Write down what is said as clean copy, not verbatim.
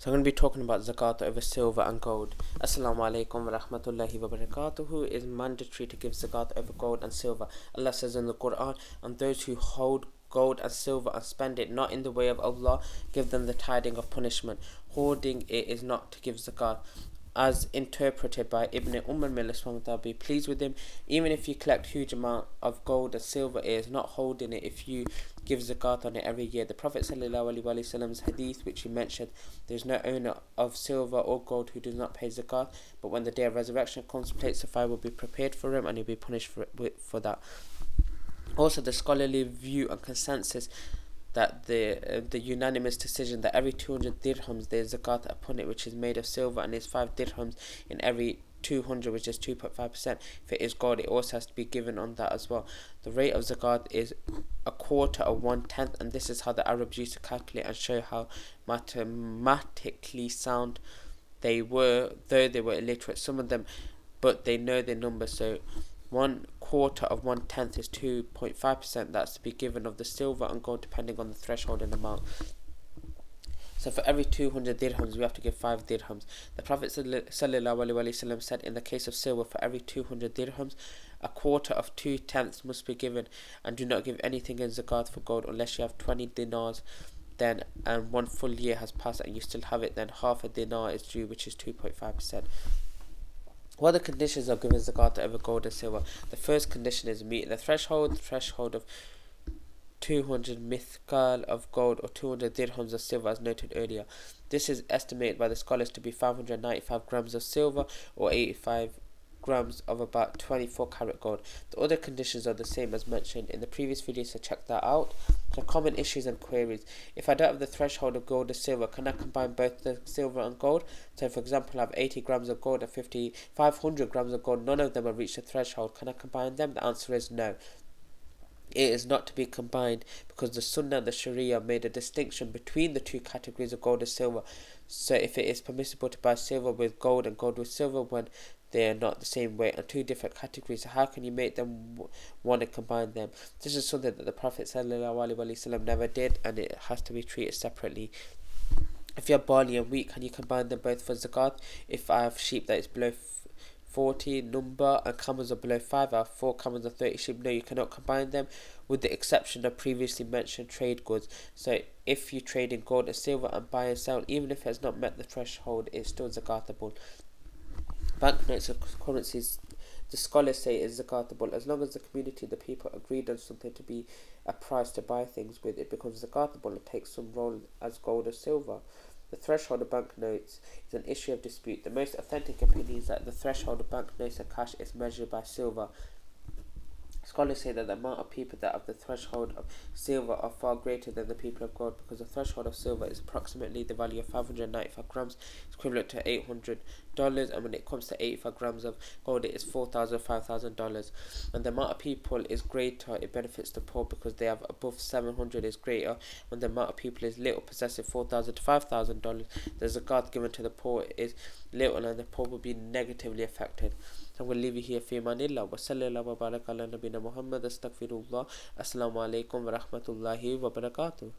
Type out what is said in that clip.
So I'm going to be talking about zakat over silver and gold. Assalamu alaikum wa rahmatullahi wa barakatuhu. It is mandatory to give zakat over gold and silver. Allah says in the Quran, and those who hold gold and silver and spend it not in the way of Allah, give them the tiding of punishment. Hoarding it is not to give zakat. As interpreted by Ibn may Allah be pleased with him, even if you collect huge amount of gold and silver, it is not holding it if you give zakat on it every year. The Prophet ﷺ's hadith, which he mentioned, there is no owner of silver or gold who does not pay zakat, but when the day of resurrection comes, plates of fire will be prepared for him and he'll be punished for that. Also, the scholarly view and consensus that the unanimous decision that every 200 dirhams there is zakat upon it, which is made of silver, and is 5 dirhams in every 200, which is 2.5%. If it is gold, it also has to be given on that as well. The rate of zakat is a quarter of 1/10, and this is how the Arabs used to calculate and show how mathematically sound they were, though they were illiterate, some of them, but they know their numbers. So 1/4 of 1/10 is 2.5%. That's to be given of the silver and gold depending on the threshold and amount. So for every 200 dirhams we have to give 5 dirhams. The Prophet ﷺ said in the case of silver, for every 200 dirhams a quarter of 2/10 must be given, and do not give anything in zakat for gold unless you have 20 dinars then and 1 full year has passed and you still have it, then half a dinar is due, which is 2.5%. What are the conditions of giving zakat over gold and silver? The first condition is meeting the threshold of 200 mithqal of gold or 200 dirhams of silver, as noted earlier. This is estimated by the scholars to be 595 grams of silver or 85 grams of about 24 karat gold. The other conditions are the same as mentioned in the previous video, so check that out. So common issues and queries. If I don't have the threshold of gold or silver, can I combine both the silver and gold? So for example, I have 80 grams of gold and 500 grams of gold. None of them have reached the threshold. Can I combine them? The answer is no. It is not to be combined because the Sunnah and the Sharia made a distinction between the two categories of gold and silver. So if it is permissible to buy silver with gold and gold with silver when they are not the same weight and two different categories, so how can you make them want to combine them? This is something that the Prophet ﷺ never did, and it has to be treated separately. If you have barley and wheat, can you combine them both for zakat? If I have sheep that is below 40 number and camels are below 5, I have 4 camels and 30 sheep. No, you cannot combine them, with the exception of previously mentioned trade goods. So if you trade in gold and silver and buy and sell, even if it has not met the threshold, it's still zakatable. Banknotes and currencies, the scholars say, is zakatable as long as the community, the people, agreed on something to be a price to buy things with. It becomes zakatable and takes some role as gold or silver. The threshold of banknotes is an issue of dispute. The most authentic opinion is that the threshold of banknotes and cash is measured by silver. Scholars say that the amount of people that have the threshold of silver are far greater than the people of gold, because the threshold of silver is approximately the value of 595 grams, equivalent to $800, and when it comes to 85 grams of gold, it is $5,000. And the amount of people is greater, it benefits the poor because they have above 700 is greater. When the amount of people is little, possessive, $4,000 to $5,000, the zakat given to the poor is little, and the poor will be negatively affected. So we'll leave you here. Fi manillah wa sallallahu wa baraka ala nabina Muhammad. Astaghfirullah. Assalamu alaikum wa rahmatullahi wa barakatuh.